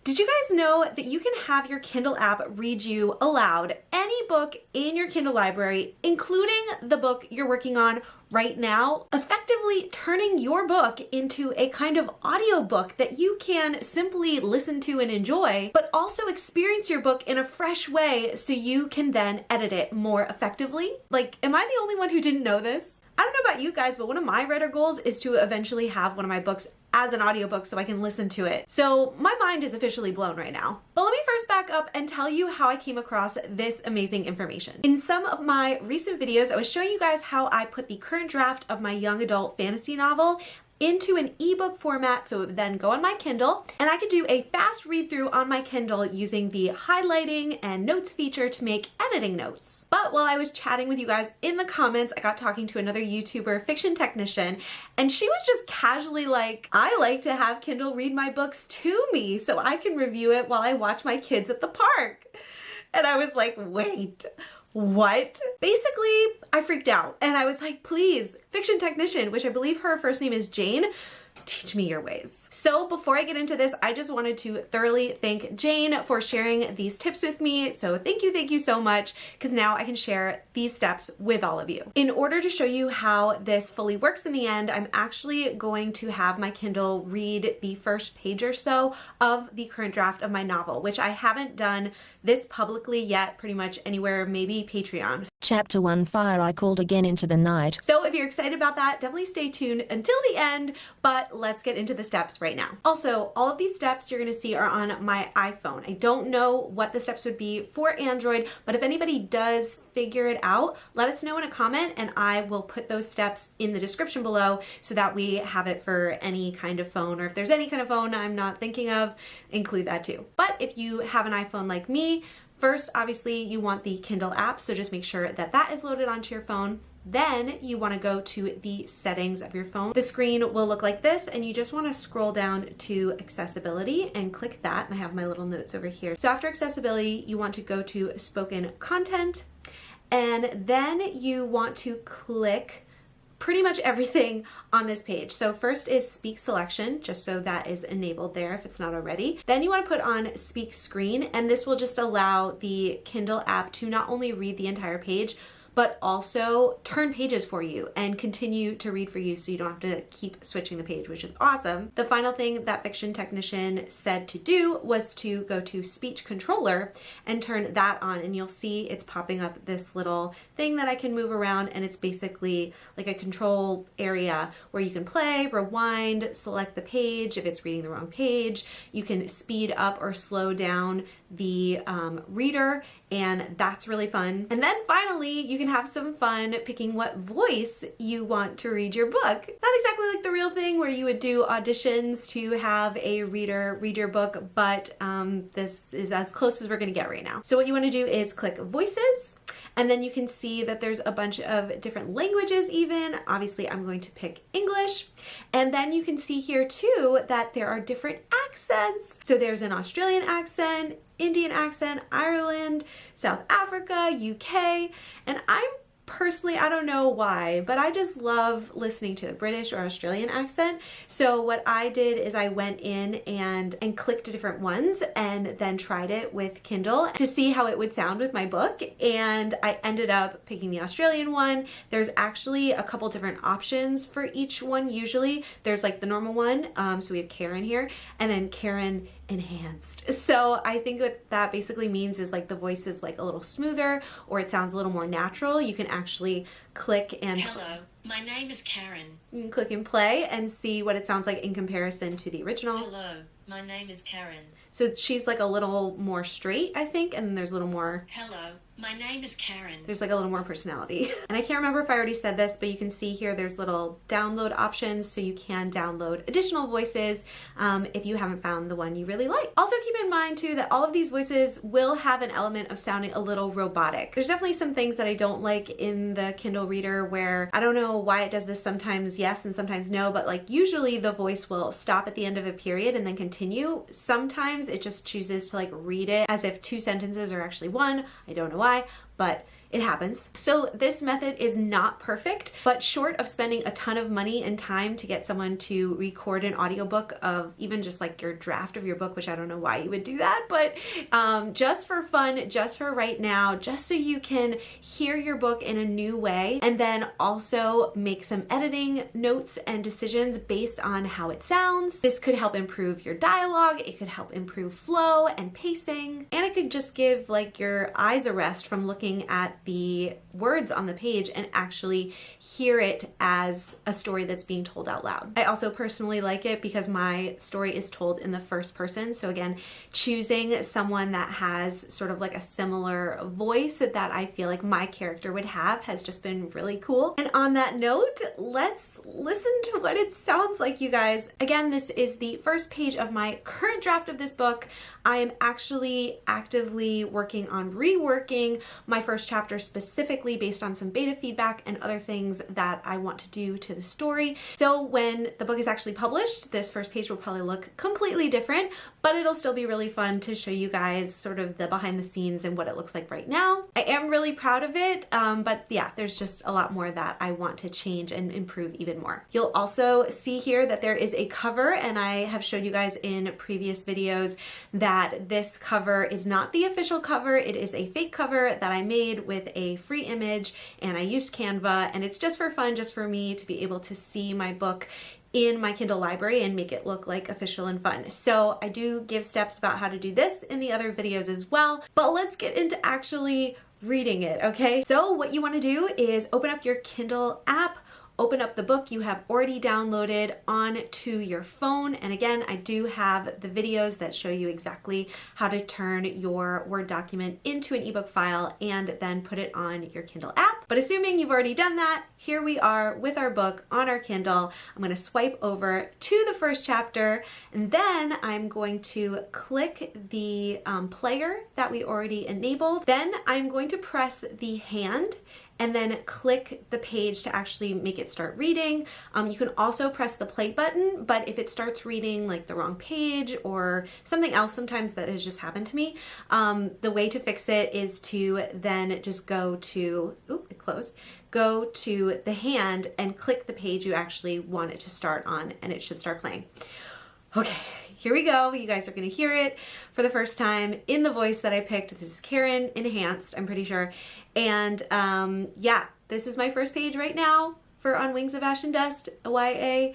Did you guys know that you can have your Kindle app read you aloud any book in your Kindle library, including the book you're working on right now, effectively turning your book into a kind of audiobook that you can simply listen to and enjoy, but also experience your book in a fresh way so you can then edit it more effectively? Like, am I the only one who didn't know this? I don't know about you guys, but one of my writer goals is to eventually have one of my books as an audiobook so I can listen to it. So my mind is officially blown right now. But let me first back up and tell you how I came across this amazing information. In some of my recent videos, I was showing you guys how I put the current draft of my young adult fantasy novel into an ebook format so it would then go on my Kindle, and I could do a fast read through on my Kindle using the highlighting and notes feature to make editing notes. But while I was chatting with you guys in the comments, I got talking to another YouTuber, Fiction Technician, and she was just casually like, I like to have Kindle read my books to me so I can review it while I watch my kids at the park. And I was like, wait, what? Basically, I freaked out and I was like, please, Fiction Technician, which I believe her first name is Jane, teach me your ways. So before I get into this, I just wanted to thoroughly thank Jane for sharing these tips with me. So thank you so much, because now I can share these steps with all of you. In order to show you how this fully works in the end, I'm actually going to have my Kindle read the first page or so of the current draft of my novel, which I haven't done this publicly yet, pretty much anywhere, maybe Patreon. Chapter 1, Fire I Called Again Into the Night. So if you're excited about that, definitely stay tuned until the end, but let's get into the steps right now. Also, all of these steps you're gonna see are on my iPhone. I don't know what the steps would be for Android, but if anybody does figure it out, let us know in a comment and I will put those steps in the description below so that we have it for any kind of phone, or if there's any kind of phone I'm not thinking of, include that too. But if you have an iPhone like me, first, obviously, you want the Kindle app, so just make sure that that is loaded onto your phone. Then you want to go to the settings of your phone. The screen will look like this, and you just want to scroll down to accessibility and click that. And I have my little notes over here. So after accessibility, you want to go to spoken content, and then you want to click pretty much everything on this page. So first is speak selection, just so that is enabled there if it's not already. Then you want to put on speak screen, and this will just allow the Kindle app to not only read the entire page, but also turn pages for you and continue to read for you so you don't have to keep switching the page, which is awesome. The final thing that Fiction Technician said to do was to go to speech controller and turn that on, and you'll see it's popping up this little thing that I can move around, and it's basically like a control area where you can play, rewind, select the page if it's reading the wrong page. You can speed up or slow down the reader, and that's really fun. And then finally, you can have some fun picking what voice you want to read your book. Not exactly like the real thing where you would do auditions to have a reader read your book, but this is as close as we're gonna get right now. So what you wanna do is click voices, and then you can see that there's a bunch of different languages even. Obviously, I'm going to pick English. And then you can see here too that there are different accents. So there's an Australian accent, Indian accent, Ireland, South Africa, UK, and I'm personally, I don't know why, but I just love listening to the British or Australian accent. So what I did is I went in and clicked different ones and then tried it with Kindle to see how it would sound with my book. And I ended up picking the Australian one. There's actually a couple different options for each one. Usually there's like the normal one. So we have Karen here, and then Karen enhanced. So I think what that basically means is like the voice is like a little smoother, or it sounds a little more natural. You can actually click and Hello, my name is Karen. You can click and play and see what it sounds like in comparison to the original. Hello, my name is Karen. So she's like a little more straight, I think, and then there's a little more. Hello, my name is Karen. There's like a little more personality. And I can't remember if I already said this, but you can see here there's little download options, so you can download additional voices if you haven't found the one you really like. Also keep in mind too that all of these voices will have an element of sounding a little robotic. There's definitely some things that I don't like in the Kindle reader where I don't know why it does this, sometimes yes and sometimes no, but like usually the voice will stop at the end of a period and then continue. Sometimes it just chooses to like read it as if two sentences are actually one. I don't know why, but It happens. So this method is not perfect, but short of spending a ton of money and time to get someone to record an audiobook of even just like your draft of your book, which I don't know why you would do that, but just for fun, just for right now, just so you can hear your book in a new way, and then also make some editing notes and decisions based on how it sounds. This could help improve your dialogue, it could help improve flow and pacing, and it could just give like your eyes a rest from looking at the words on the page and actually hear it as a story that's being told out loud. I also personally like it because my story is told in the first person. So again, choosing someone that has sort of like a similar voice that I feel like my character would have has just been really cool. And on that note, let's listen to what it sounds like, you guys. Again, this is the first page of my current draft of this book. I am actually actively working on reworking my first chapter specifically based on some beta feedback and other things that I want to do to the story. So when the book is actually published, this first page will probably look completely different, but it'll still be really fun to show you guys sort of the behind the scenes and what it looks like right now. I am really proud of it, but yeah, there's just a lot more that I want to change and improve even more. You'll also see here that there is a cover, and I have showed you guys in previous videos that this cover is not the official cover. It is a fake cover that I made with a free image, and I used Canva, and it's just for fun, just for me to be able to see my book in my Kindle library and make it look like official and fun. So I do give steps about how to do this in the other videos as well, but let's get into actually reading it, okay? So what you want to do is open up your Kindle app, open up the book you have already downloaded onto your phone. And again, I do have the videos that show you exactly how to turn your Word document into an ebook file and then put it on your Kindle app. But assuming you've already done that, here we are with our book on our Kindle. I'm going to swipe over to the first chapter, and then I'm going to click the player that we already enabled. Then I'm going to press the hand and then click the page to actually make it start reading. You can also press the play button, but if it starts reading like the wrong page or something else, sometimes that has just happened to me, the way to fix it is to then just go to, oop, it closed, go to the hand and click the page you actually want it to start on, and it should start playing. Okay, here we go. You guys are gonna hear it for the first time in the voice that I picked. This is Karen enhanced, I'm pretty sure. And yeah, this is my first page right now for On Wings of Ash and Dust, a YA,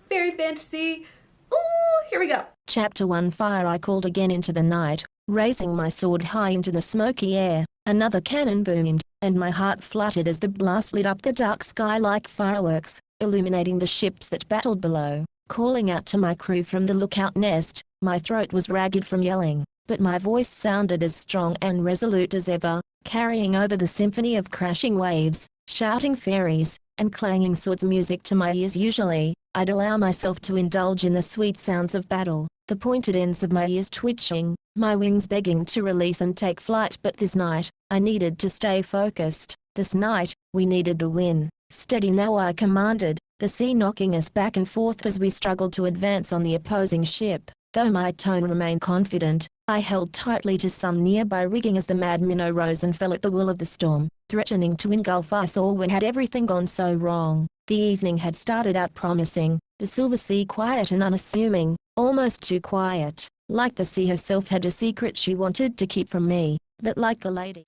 fairy fantasy. Ooh, here we go. Chapter 1. Fire. I called again into the night, raising my sword high into the smoky air. Another cannon boomed, and my heart fluttered as the blast lit up the dark sky like fireworks, illuminating the ships that battled below. Calling out to my crew from the lookout nest, my throat was ragged from yelling, but my voice sounded as strong and resolute as ever, carrying over the symphony of crashing waves, shouting fairies, and clanging swords music to my ears. Usually, I'd allow myself to indulge in the sweet sounds of battle, the pointed ends of my ears twitching, my wings begging to release and take flight. But this night, I needed to stay focused. This night, we needed to win. Steady now, I commanded, the sea knocking us back and forth as we struggled to advance on the opposing ship. Though my tone remained confident, I held tightly to some nearby rigging as the mad minnow rose and fell at the will of the storm, threatening to engulf us all. When had everything gone so wrong? The evening had started out promising, the silver sea quiet and unassuming, almost too quiet, like the sea herself had a secret she wanted to keep from me, but like a lady.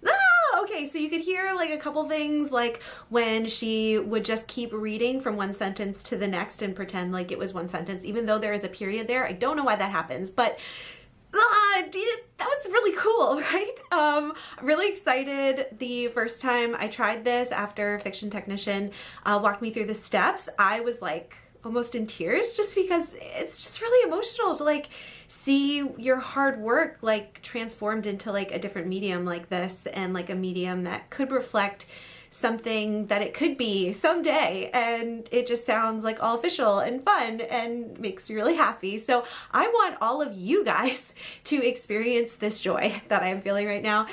Okay, so you could hear like a couple things, like when she would just keep reading from one sentence to the next and pretend like it was one sentence, even though there is a period there. I don't know why that happens, but that was really cool, right? I'm really excited. The first time I tried this after Fiction Technician walked me through the steps, I was like almost in tears, just because it's just really emotional to like see your hard work like transformed into like a different medium like this, and like a medium that could reflect something that it could be someday, and it just sounds like all official and fun and makes me really happy. So I want all of you guys to experience this joy that I'm feeling right now.